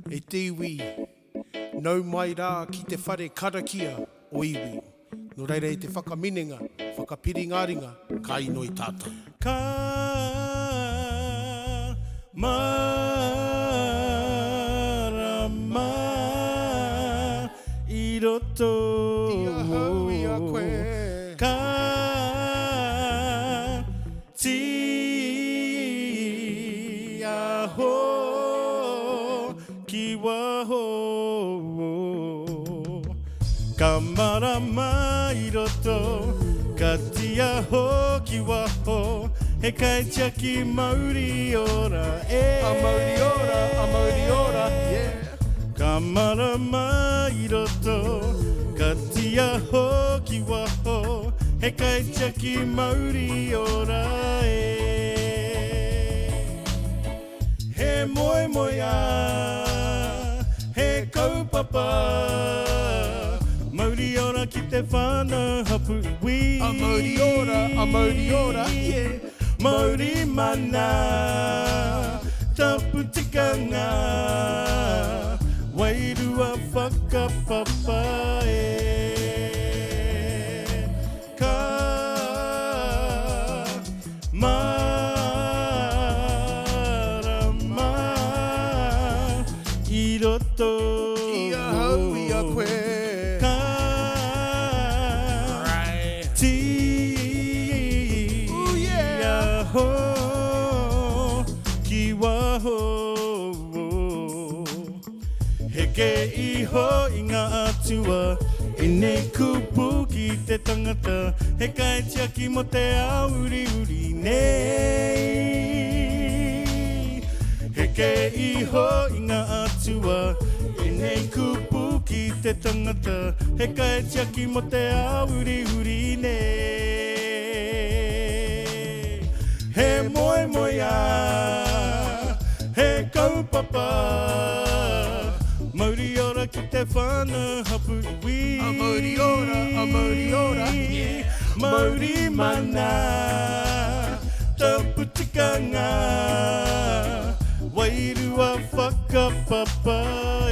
e te iwi, nau mai rā ki te whare karakia o iwi. No reira i te whakaminenga, whakapiringaringa, ka ino i tātou. Ka marama i roto. Ia hau ia koe. Ka ti aho ki waho. Ka marama i roto. Ka ti aho ki waho. He kai tiaki mauri ora e. A mauri ora, yeah. Ka marama i roto. Ka ti aho ki waho. He kai tiaki mauri ora e. He moe moe a. He kaupapa. Mauri ora ki te whana hapu iwi. A mauri ora, yeah. Mauri mana, tapu tikanga, wairua whakapapa e. Ka marama i roto. Ia hau ia koe. Ke iho i ngā atua, i nei kupu ki te tangata, he kai tiaki mo te auri uri nei. He ke iho i ngā atua, i nei kupu ki te tangata, he kai tiaki mo te auri uri nei. He moe moe a, he kaupapa, Mauri ora ki te whana hapu iwi. A mauri ora, yeah. Mauri mana, tapu tikanga, wairua whakapapa e.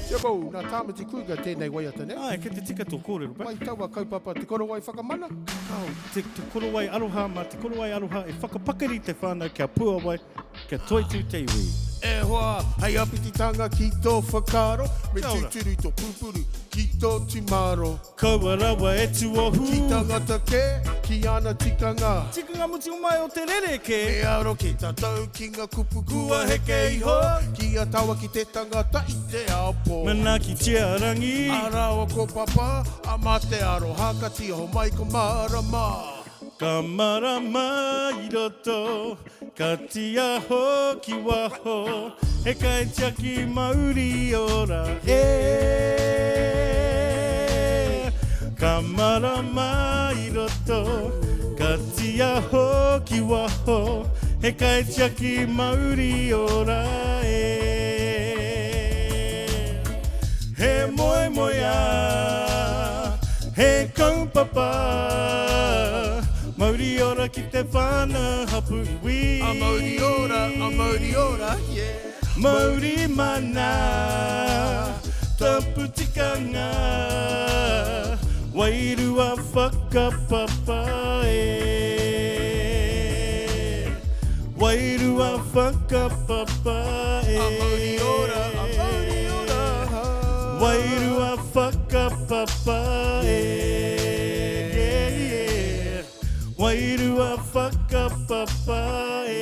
Tiabo, nā tāmati kuiga tēnei waiata ne? Ai, ke te tika tō kōrero, pai. Wai taua kaupapa, te korowai whakamana? Kau, te korowai aroha, ma te korowai aroha, e whakapakari te whānau kia pua wai, kia toitu te iwi. E hoa, hei apititanga ki tō whakaro, me tūturu tō pupuru ki tō timaro. Kaua rawa e tuohu. Ki tangata ke, ki ana tikanga. Tikanga muti o mai o te rereke. E aro ki tātou ki ngā kupu Kua heke iho. Ki a tawa ki te tangata i te apo. Mana ki tiarangi. Arawa ko papa, a mate aro hakati ho mai ko marama. Ka marama i roto, ka ti aho ki waho, he kai tiaki mauri ora e. Ka marama i roto, ka ti aho ki waho, he kai tiaki mauri ora e. He moe moe a, he kaupapa, Mauri ora ki te whana hapu iwi. A mauri ora, yeah. Mauri mana, tapu tikanga, wairua whakapapa e. Wairua whakapapa e. A mauri ora. Wairua whakapapa e. Wairua whakapapa e.